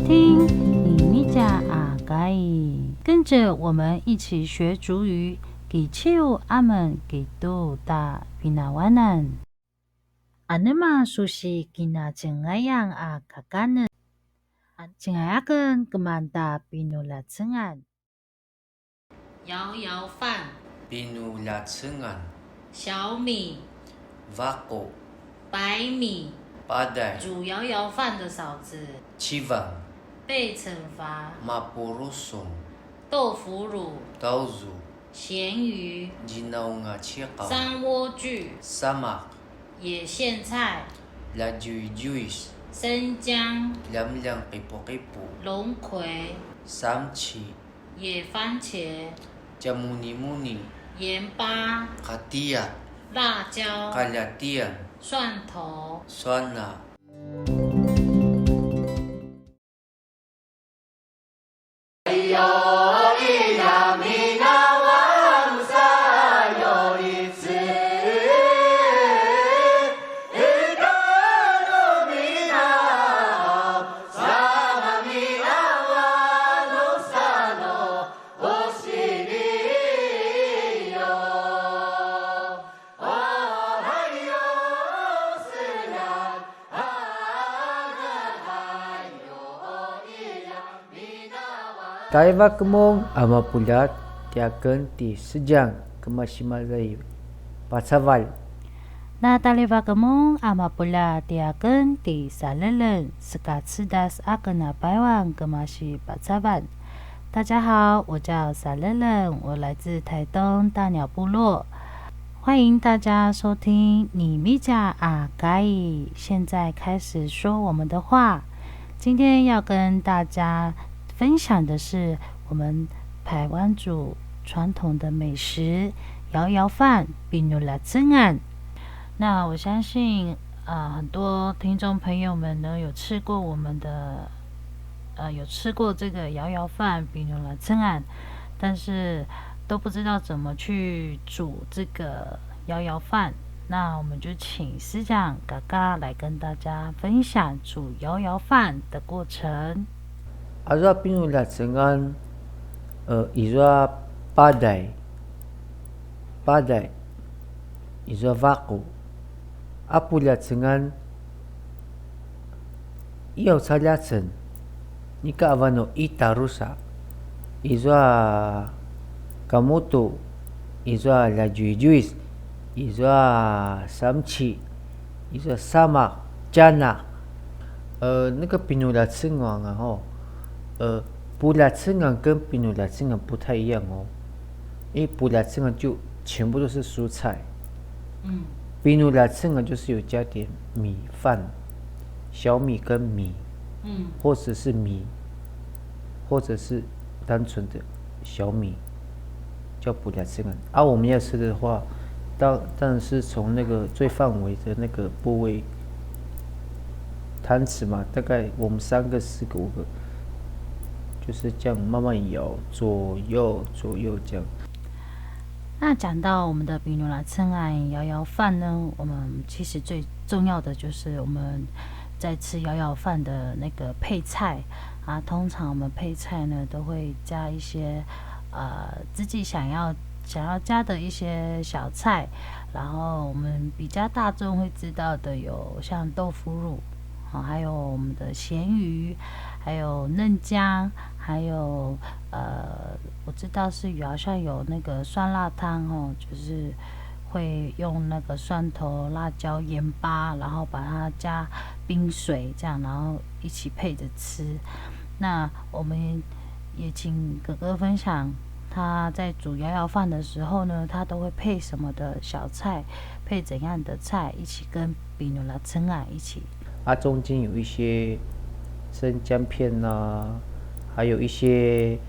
听你咪家阿盖，跟着我们一起学族语，给秋阿们给多大比那瓦难。阿那嘛熟悉给那真爱样阿卡干呢，真爱阿根格曼达比努拉真安。摇摇饭 Pinulacengan, 小米 Vako, 白米 Padai, 煮摇摇饭的嫂子 Chivang, 被惩罚 Mapurusong, 豆腐乳 Tauzu, 咸鱼 Ginaunga Chikaw, 三莴苣 Samak, 野苋菜 Lajuijuis, 生姜 Lamlang Pipo-Kipo, 龙葵 Samchi, 野番茄 Jamuni-muni, 盐巴 Katia, 辣椒 Kalatian, 蒜头 Swana, Taiva kemong ama pulat tiaken ti sejang kemasimalai pasaval.那大利巴格蒙阿玛布拉第二根第三人是嘎吃的是阿根那百万格玛西巴扎万。大家好，我叫萨乐人，我来自台东大鸟部落，欢迎大家收听你咪家阿盖。现在开始说我们的话，今天要跟大家分享的是我们排湾族传统的美食摇摇饭，比努拉真案。那我相信很多听众朋友们呢有吃过我们的有吃过这个摇摇饭，比如了真案，但是都不知道怎么去煮这个摇摇饭。那我们就请师长嘎嘎来跟大家分享煮摇摇饭的过程。Azwa pinulacengan izwa padai, izwa vaku. Apulacengan iau salacen, nika avano itarusa, izwa kamutu, izwa lajuijuis, izwa samchi, izwa samak, jana. 那个pinulacengan pulacengan 跟pinulacengan不太一样哦，因为pulacengan就全部都是蔬菜。pinulacengan 就是有加点米饭，小米跟米，或者是米，或者是单纯的小米，叫pulacengan。我们要吃的话，当然是从那个最范围的那个部位，汤匙嘛，大概我们3个、4个、5个，就是这样慢慢摇，左右这样。那讲到我们的比努拉称案摇摇饭呢，我们其实最重要的就是我们在吃摇摇饭的那个配菜啊，通常我们配菜呢都会加一些自己想要加的一些小菜，然后我们比较大众会知道的有像豆腐乳，还有我们的咸鱼，还有嫩姜，还有我知道是好像有那个酸辣汤哦，就是会用那个蒜头、辣椒、盐巴，然后把它加冰水这样，然后一起配着吃。那我们也请哥哥分享他在煮摇摇饭的时候呢，他都会配什么的小菜，配怎样的菜一起跟比努拉称啊一起。中间有一些生姜片还有一些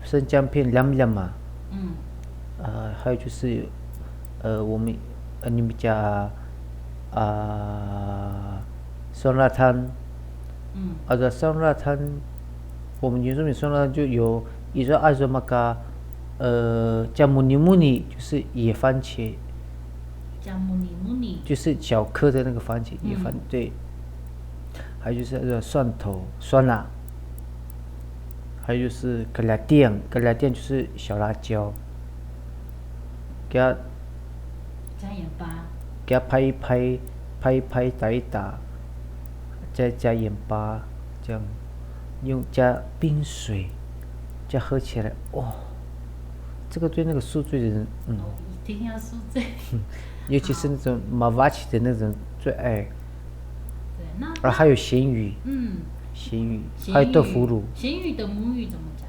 生姜片凉嘛，还有就是我们你们家酸辣汤，酸辣汤，我们原住民酸辣汤就有一说二说叫姆尼就是野番茄，叫姆尼就是小颗的那个番茄野番，对。还有就是蒜头酸辣，还有就是格拉店，格拉店就是小辣椒，给它加盐巴，给它拍一拍，拍一拍，打一打，再加盐巴，这样用加冰水，这样喝起来，哇，这个对那个宿醉的人，一定要宿醉。尤其是那种马瓦奇的那种最爱。对，那还有咸鱼，咸鱼，还有豆腐乳。咸鱼的母语怎么讲？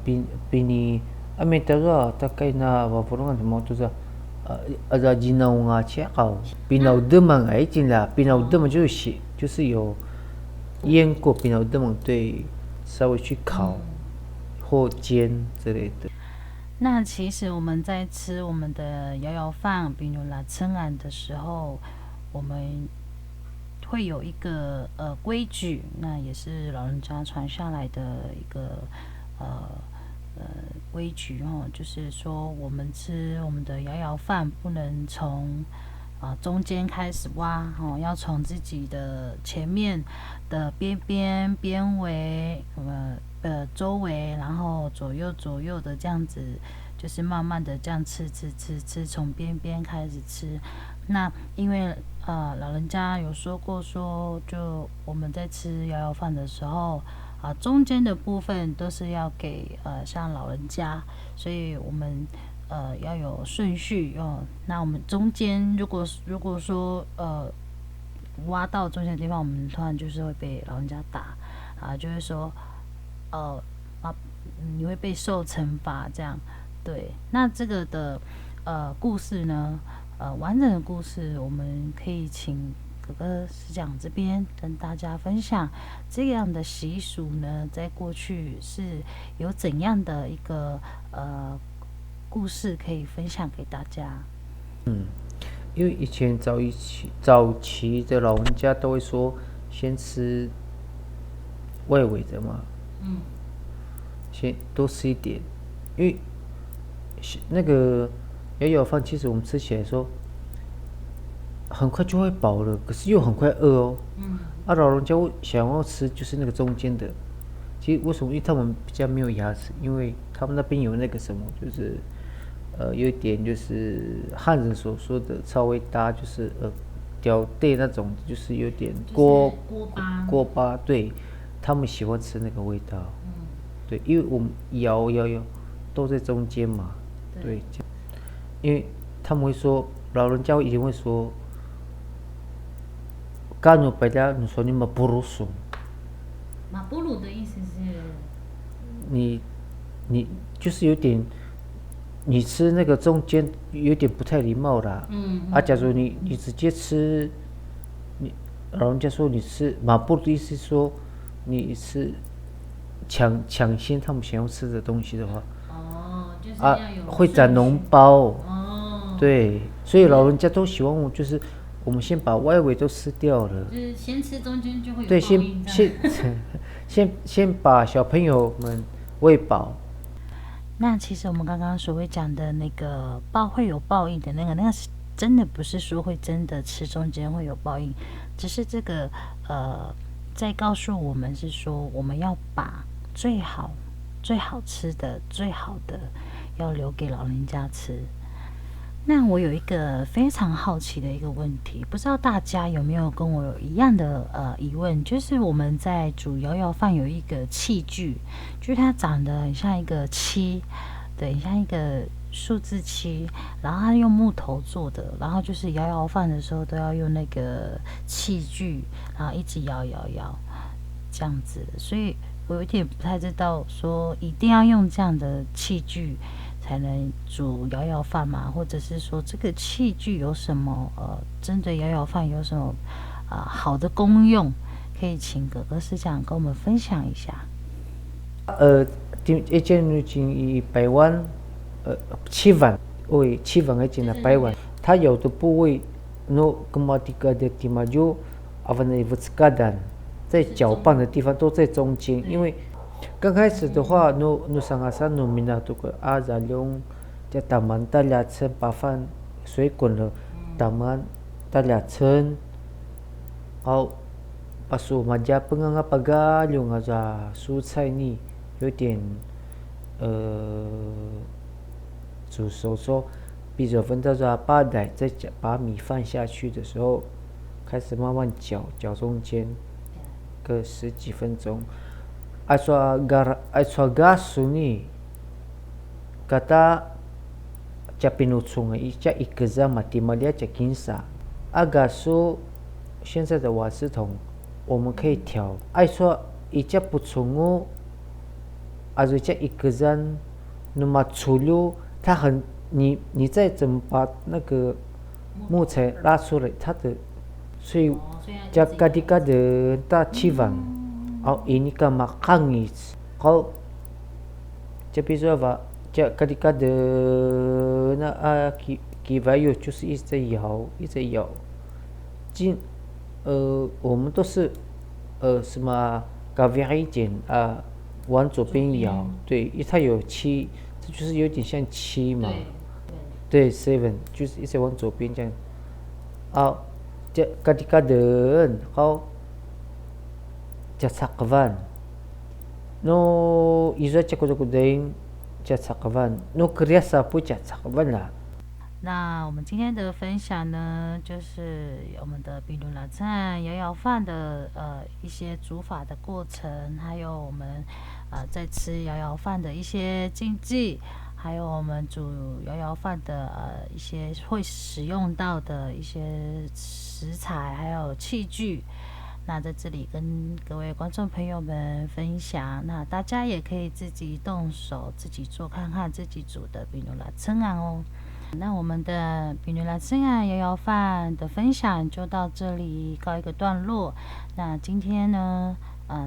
冰bini ametara takai na wapurongan mo tu sa ada jinau nga chiao binau demang ai jin啦binau demang 就是有腌过binau demang 对，稍微去烤或煎之类的。那其实我们在吃我们的摇摇饭比如拉称安的时候，我们会有一个规矩，那也是老人家传下来的一个规矩哦，就是说我们吃我们的摇摇饭不能从中间开始挖哦，要从自己的前面的边围周围，然后左右的这样子，就是慢慢的这样吃，从边开始吃。那因为老人家有说过说，就我们在吃摇摇饭的时候中间的部分都是要给像老人家，所以我们要有顺序哦。那我们中间如果说挖到中间的地方，我们突然就是会被老人家打就会说你会被受惩罚这样。对，那这个的故事呢，完整的故事我们可以请哥哥师长这边跟大家分享这样的习俗呢，在过去是有怎样的一个故事可以分享给大家。因为以前早期的老人家都会说先吃外围的嘛，先多吃一点，因为那个摇摇饭其实我们吃起来说很快就会饱了，可是又很快饿哦。老人家想要吃就是那个中间的。其实为什么？因为他们比较没有牙齿，因为他们那边有那个什么，就是有一点就是汉人所说的稍微搭，就是屌对那种，就是有点锅巴，对，他们喜欢吃那个味道。对，因为我们摇都在中间嘛，对，因为他们会说，老人家以前会说。干努白家，你说你马布鲁松，马布鲁的意思是，你就是有点，你吃那个中间有点不太礼貌啦。假如你直接吃，老人家说你吃马布鲁的意思是说，你是抢先他们想要吃的东西的话，就是要有会长脓包。对，所以老人家都喜欢我就是。我们先把外围都吃掉了，就是先吃中间就会有对，报应。先把小朋友们喂饱。那其实我们刚刚所谓讲的那个会有报应的那个是真的不是说会真的吃中间会有报应，只是这个在告诉我们是说我们要把最好吃的最好的要留给老人家吃。那我有一个非常好奇的一个问题，不知道大家有没有跟我有一样的疑问，就是我们在煮摇摇饭有一个器具，就是它长得很像一个7，对，像一个数字7，然后它用木头做的，然后就是摇摇饭的时候都要用那个器具，然后一直摇这样子，所以我有点不太知道说一定要用这样的器具才能煮摇摇饭嘛，或者是说这个器具有什么针对摇摇饭有什么好的功用，可以请哥哥师长跟我们分享一下。以前以百万7碗为7碗一斤百碗，它有的部位no ketika ada di maju avana ivutskadan， 在搅拌的地方都在中间，因为刚开始的话，no sangasan no minatu ke azalung， 在taman talatzen 把饭水滚了，taman talatzen， 好把蔬麻penganga蔬菜泥有点煮熟说，比如分到八代，再把米放下去的时候，开始慢慢搅中间，个10几分钟。爱说 gas ni kata pinucung ica ikeza mati malia cakinsa agaso 现在的瓦斯桶我们可以调，爱说ica pucungu azuca ikezan numa chulu 它很你再怎么把那个木材拉出来，它的所以ketika的大气房ini kan makangis kau tapi说ketika的那kivayo 就是一直摇我们都是什么kaviri 剪往左边摇，对，因为它有7，这就是有点像7嘛，对 7 就是一直往左边这样ketika kau Jasakvan no izo cakudain Jasakvan no kriasa pu Jasakvan 啦。那我们今天的分享呢，就是我们的比如拉赞摇摇饭的一些煮法的过程，还有我们在吃摇摇饭的一些禁忌，还有我们煮摇摇饭的一些会使用到的一些食材，还有器具。那在这里跟各位观众朋友们分享，那大家也可以自己动手自己做看看自己煮的比如拉称啊哦。那我们的比如拉称啊摇摇饭的分享就到这里告一个段落。那今天呢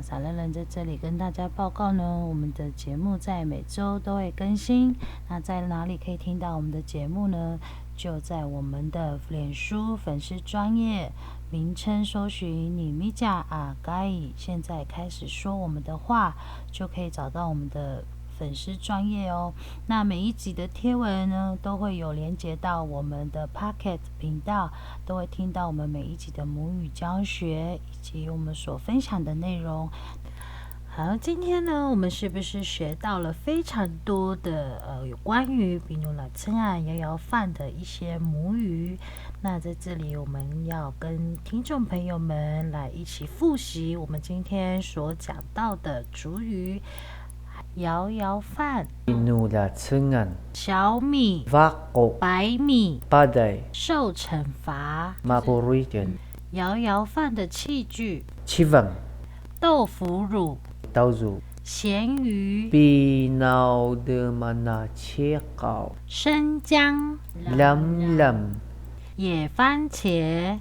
傻乐人在这里跟大家报告呢，我们的节目在每周都会更新。那在哪里可以听到我们的节目呢？就在我们的脸书粉丝专页名称搜寻你咪甲该现在开始说我们的话，就可以找到我们的粉丝专页哦。那每一集的贴文呢，都会有连接到我们的 Pocket 频道，都会听到我们每一集的母语教学以及我们所分享的内容。好，今天呢，我们是不是学到了非常多的有关于比如拉称啊摇摇饭的一些母语？那在这里我们要跟听众朋友们来一起复习我们今天所讲到的主语：摇摇饭、比如拉称啊、小米、白米、受惩罚、摇摇饭的器具、豆腐乳、咸鱼、生姜、野番茄、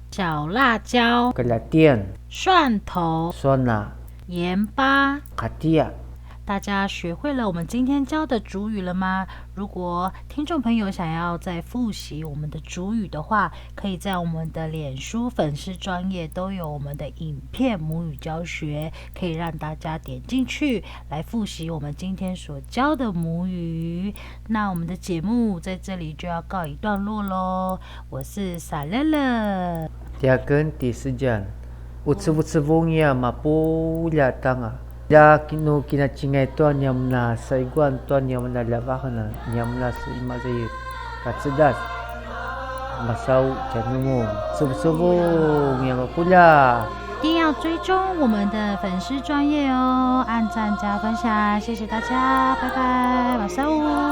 小辣椒、蒜头、盐巴。大家学会了我们今天教的主语了吗？如果听众朋友想要再复习我们的主语的话，可以在我们的脸书粉丝专页都有我们的影片母语教学，可以让大家点进去来复习我们今天所教的母语。那我们的节目在这里就要告一段落咯。我是傻乐乐。第时间Utsu-utsu-vungya mapuya tanga. Ya kinu kinacingay tuan yam na sa iguan tuan yam na lavakana yam na sa imazayi katsudas masau canumu subsubung yang mapuya。一定要追踪我们的粉丝专页哦，按赞加分享，谢谢大家，拜拜，马上哦。